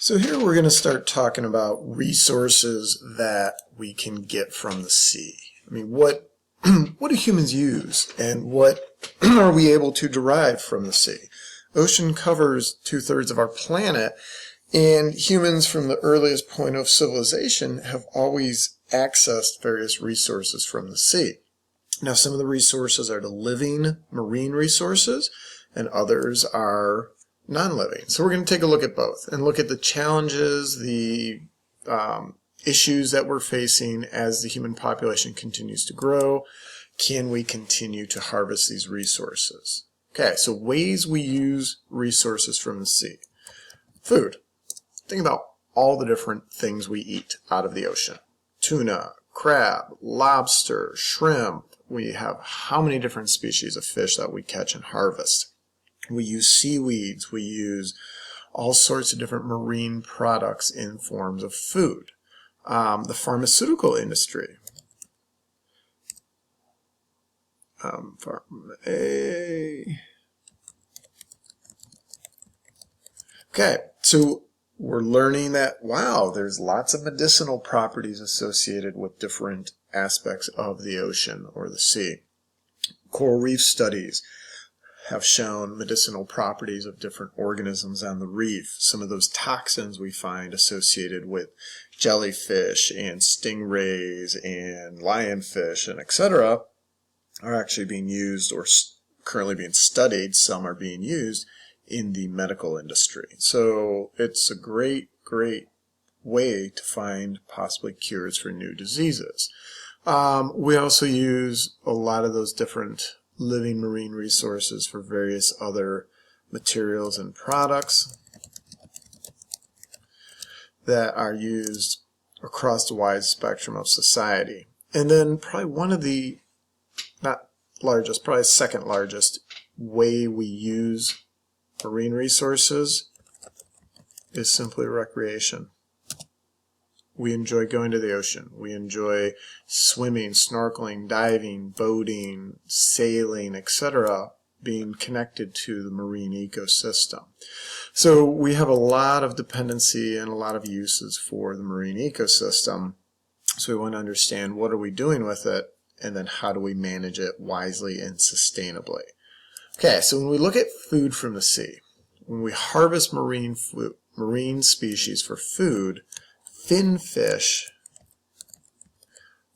So here we're going to start talking about resources that we can get from the sea. I mean, what do humans use, and what are we able to derive from the sea? Ocean covers 2/3 of our planet, and humans from the earliest point of civilization have always accessed various resources from the sea. Now, some of the resources are the living marine resources, and others are non-living. So we're going to take a look at both and look at the challenges, the issues that we're facing as the human population continues to grow. Can we continue to harvest these resources? Okay, so ways we use resources from the sea. Food. Think about all the different things we eat out of the ocean. Tuna, crab, lobster, shrimp. We have how many different species of fish that we catch and harvest. We use seaweeds, we use all sorts of different marine products in forms of food. The pharmaceutical industry. Okay, so we're learning that, wow, there's lots of medicinal properties associated with different aspects of the ocean or the sea. Coral reef studies have shown medicinal properties of different organisms on the reef. Some of those toxins we find associated with jellyfish and stingrays and lionfish and etc. are actually being used or currently being studied. Some are being used in the medical industry. So it's a great way to find possibly cures for new diseases. We also use a lot of those different living marine resources for various other materials and products that are used across the wide spectrum of society. And then probably one of the, not largest, probably second largest way we use marine resources is simply recreation. We enjoy going to the ocean. We enjoy swimming, snorkeling, diving, boating, sailing, etc., being connected to the marine ecosystem. So we have a lot of dependency and a lot of uses for the marine ecosystem. So we want to understand what are we doing with it, and then how do we manage it wisely and sustainably. Okay, so when we look at food from the sea, when we harvest marine species for food, fin fish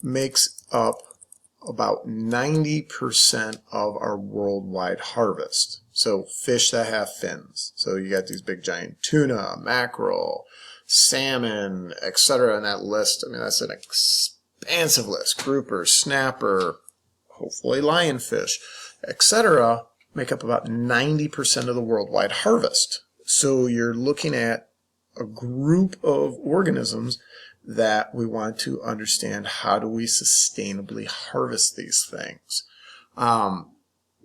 makes up about 90% of our worldwide harvest. So fish that have fins. So you got these big giant tuna, mackerel, salmon, etc. in that list. I mean, that's an expansive list. Grouper, snapper, hopefully lionfish, etc. make up about 90% of the worldwide harvest. So you're looking at a group of organisms that we want to understand how do we sustainably harvest these things.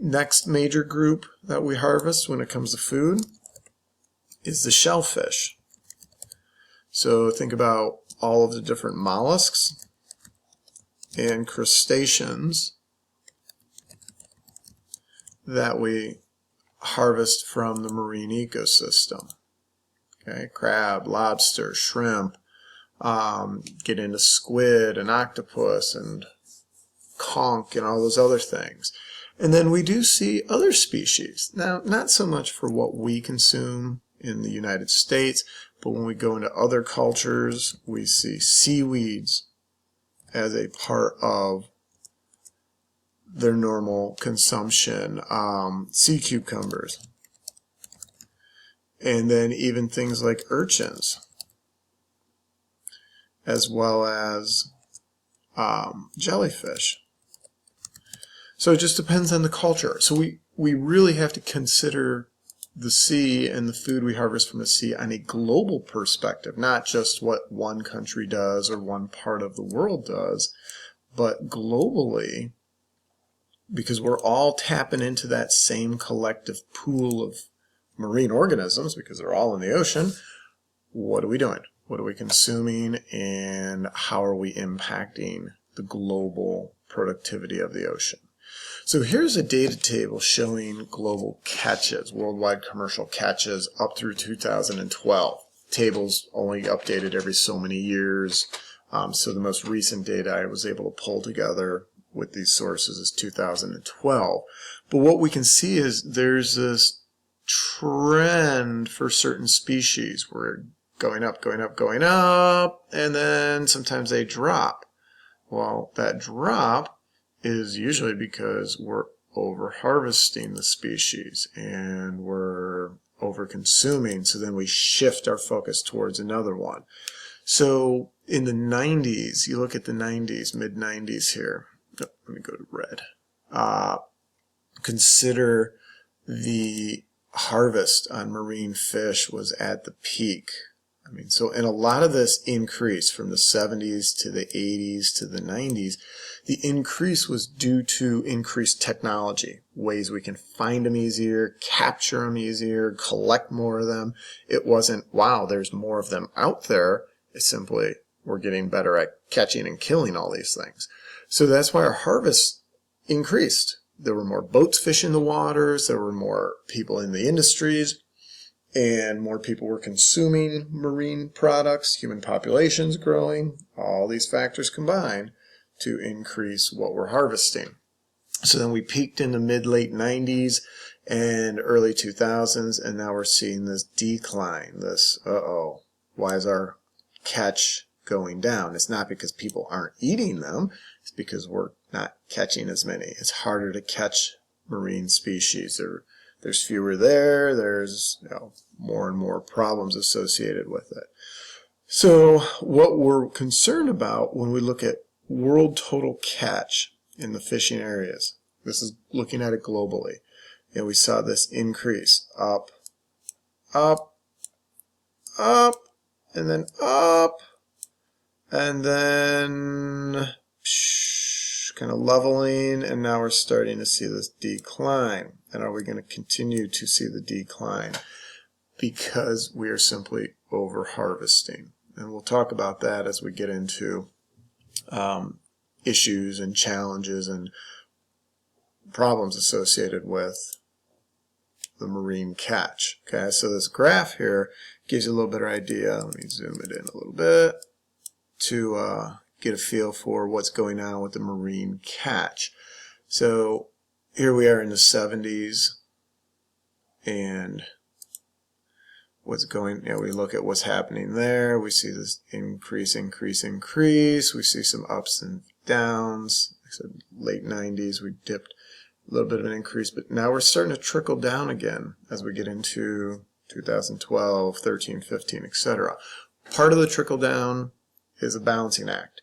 Next major group that we harvest when it comes to food is the shellfish. So think about all of the different mollusks and crustaceans that we harvest from the marine ecosystem. Okay, crab, lobster, shrimp, get into squid and octopus and conch and all those other things. And then we do see other species. Now, not so much for what we consume in the United States, but when we go into other cultures, we see seaweeds as a part of their normal consumption, sea cucumbers, and then even things like urchins, as well as jellyfish. So it just depends on the culture. So we really have to consider the sea and the food we harvest from the sea on a global perspective, not just what one country does or one part of the world does, but globally, because we're all tapping into that same collective pool of marine organisms, because they're all in the ocean. What are we doing? What are we consuming, and how are we impacting the global productivity of the ocean? So here's a data table showing global catches, worldwide commercial catches up through 2012. tables only updated every so many years. So the most recent data I was able to pull together with these sources is 2012. But what we can see is there's this trend for certain species. We're going up, going up, going up, and then sometimes they drop. Well, that drop is usually because we're over harvesting the species and we're over consuming, so then we shift our focus towards another one. So in the 90s, you look at the 90s, mid 90s here. Oh, let me go to red. Consider the harvest on marine fish was at the peak. I mean, so in a lot of this increase from the 70s to the 80s to the 90s, the increase was due to increased technology, ways we can find them easier, capture them easier, collect more of them. It wasn't, wow, there's more of them out there. It's simply, we're getting better at catching and killing all these things. So that's why our harvest increased. There were more boats fishing the waters, there were more people in the industries, and more people were consuming marine products, human populations growing, all these factors combined to increase what we're harvesting. So then we peaked in the mid-late 90s and early 2000s, and now we're seeing this decline, this, why is our catch going down? It's not because people aren't eating them, it's because we're not catching as many. It's harder to catch marine species. There's fewer there, there's more and more problems associated with it. So what we're concerned about when we look at world total catch in the fishing areas, this is looking at it globally, and we saw this increase up, up, up, and then up, and then kind of leveling, and now we're starting to see this decline. And are we going to continue to see the decline? Because we are simply over harvesting. And we'll talk about that as we get into issues and challenges and problems associated with the marine catch. Okay, so this graph here gives you a little better idea. Let me zoom it in a little bit to get a feel for what's going on with the marine catch. So here we are in the 70s, and what's going, we look at what's happening there. We see this increase, increase, increase. We see some ups and downs. Like I said, late 90s, we dipped a little bit of an increase, but now we're starting to trickle down again as we get into 2012, 13, 15, etc. Part of the trickle down is a balancing act.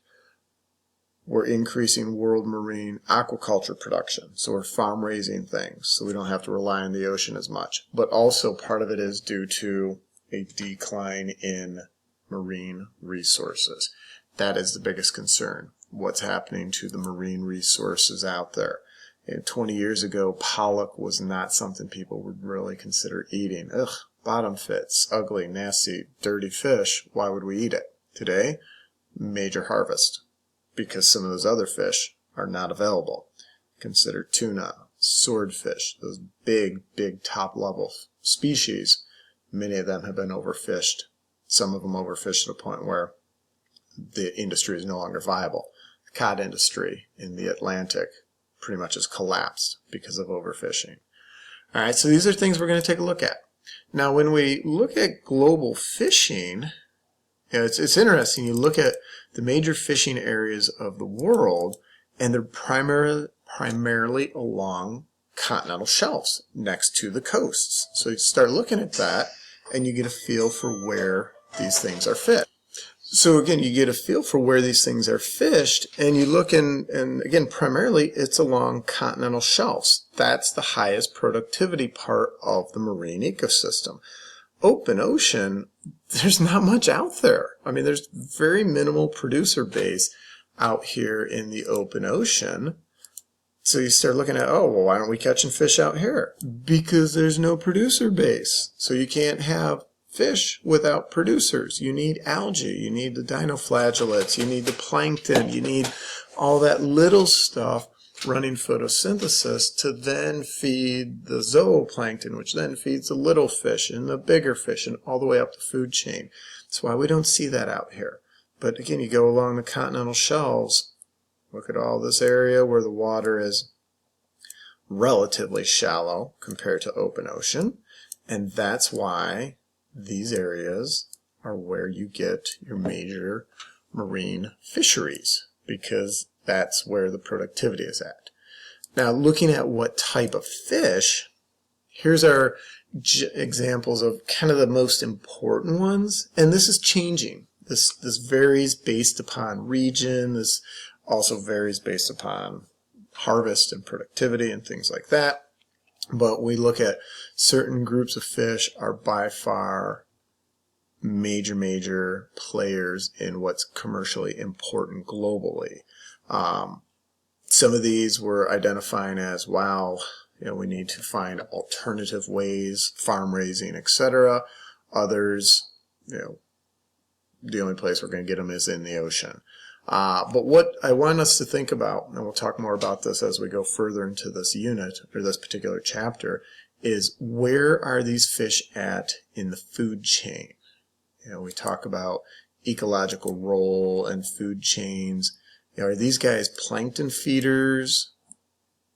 We're increasing world marine aquaculture production, so we're farm raising things, so we don't have to rely on the ocean as much. But also part of it is due to a decline in marine resources. That is the biggest concern. What's happening to the marine resources out there? And 20 years ago, pollock was not something people would really consider eating. Ugh, bottom fits, ugly, nasty, dirty fish. Why would we eat it? Today, major harvest, because some of those other fish are not available. Consider tuna, swordfish, those big, big top-level species. Many of them have been overfished. Some of them overfished to a point where the industry is no longer viable. The cod industry in the Atlantic pretty much has collapsed because of overfishing. All right, so these are things we're going to take a look at. Now, when we look at global fishing, it's interesting. You look at the major fishing areas of the world, and they're primarily along continental shelves next to the coasts. So you start looking at that, and you get a feel for where these things are fished. So again, you get a feel for where these things are fished, and you look and again, primarily it's along continental shelves. That's the highest productivity part of the marine ecosystem. Open ocean, there's not much out there. I mean, there's very minimal producer base out here in the open ocean. So you start looking at, oh, well, why aren't we catching fish out here? Because there's no producer base. So you can't have fish without producers. You need algae, you need the dinoflagellates, you need the plankton, you need all that little stuff running photosynthesis to then feed the zooplankton, which then feeds the little fish and the bigger fish and all the way up the food chain. That's why we don't see that out here. But again, you go along the continental shelves, look at all this area where the water is relatively shallow compared to open ocean, and that's why these areas are where you get your major marine fisheries, because that's where the productivity is at. Now, looking at what type of fish, here's our examples of kind of the most important ones, and this is changing. This varies based upon region. This also varies based upon harvest and productivity and things like that. But we look at certain groups of fish are by far major players in what's commercially important globally. Some of these we're identifying as, wow, we need to find alternative ways, farm raising, etc. Others, the only place we're going to get them is in the ocean. But what I want us to think about, and we'll talk more about this as we go further into this unit or this particular chapter, is where are these fish at in the food chain? We talk about ecological role and food chains. Are these guys plankton feeders?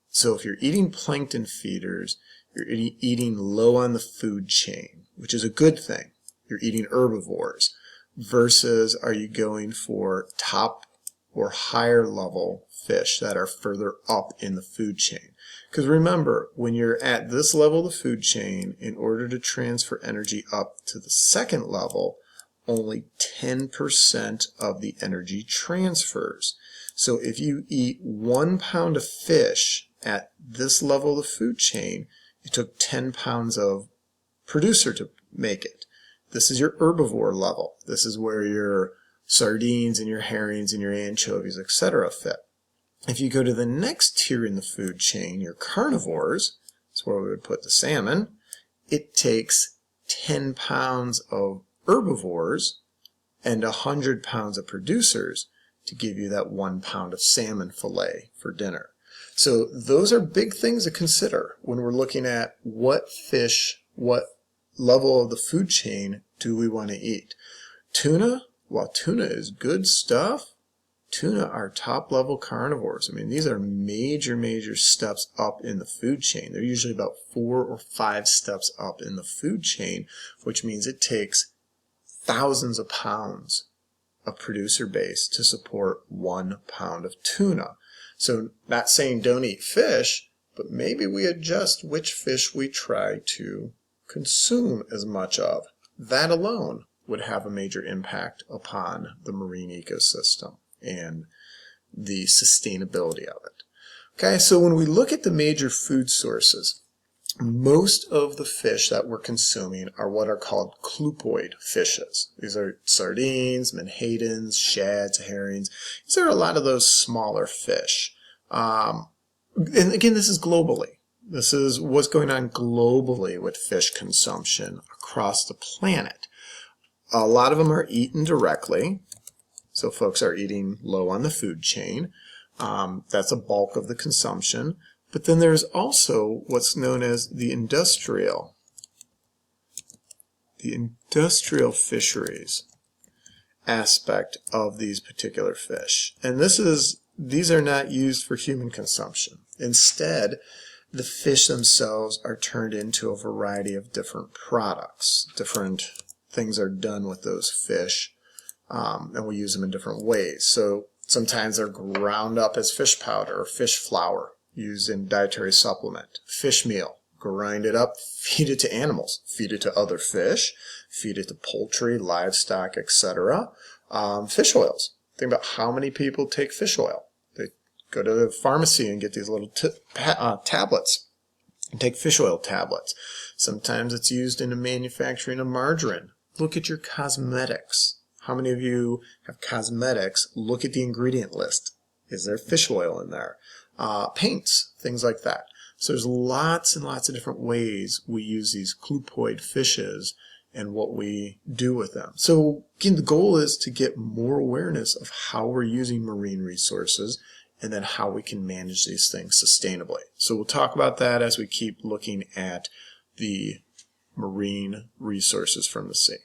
So if you're eating plankton feeders, you're eating low on the food chain, which is a good thing. You're eating herbivores. Versus are you going for top or higher level fish that are further up in the food chain? Because remember, when you're at this level of the food chain, in order to transfer energy up to the second level, only 10% of the energy transfers. So if you eat 1 pound of fish at this level of the food chain, it took 10 pounds of producer to make it. This is your herbivore level. This is where your sardines and your herrings and your anchovies, etc. fit. If you go to the next tier in the food chain, your carnivores, that's where we would put the salmon, it takes 10 pounds of herbivores and 100 pounds of producers to give you that 1 pound of salmon fillet for dinner. So those are big things to consider when we're looking at what fish, what level of the food chain do we want to eat. Tuna, while tuna is good stuff, tuna are top level carnivores. I mean, these are major steps up in the food chain. They're usually about 4 or 5 steps up in the food chain, which means it takes thousands of pounds of producer base to support 1 pound of tuna. So not saying don't eat fish, but maybe we adjust which fish we try to consume as much of. That alone would have a major impact upon the marine ecosystem and the sustainability of it. Okay, so when we look at the major food sources, most of the fish that we're consuming are what are called clupoid fishes. These are sardines, menhadens, shads, herrings. These are a lot of those smaller fish. And again, this is globally. This is what's going on globally with fish consumption across the planet. A lot of them are eaten directly, so folks are eating low on the food chain. That's a bulk of the consumption. But then there's also what's known as the industrial fisheries aspect of these particular fish. And these are not used for human consumption. Instead, the fish themselves are turned into a variety of different products. Different things are done with those fish, and we use them in different ways. So sometimes they're ground up as fish powder or fish flour, used in dietary supplement. Fish meal, grind it up, feed it to animals, feed it to other fish, feed it to poultry, livestock, etc. Fish oils. Think about how many people take fish oil. They go to the pharmacy and get these little tablets and take fish oil tablets. Sometimes it's used in the manufacturing of margarine. Look at your cosmetics. How many of you have cosmetics? Look at the ingredient list. Is there fish oil in there? Paints, things like that. So there's lots and lots of different ways we use these clupoid fishes and what we do with them. So again, the goal is to get more awareness of how we're using marine resources and then how we can manage these things sustainably. So we'll talk about that as we keep looking at the marine resources from the sea.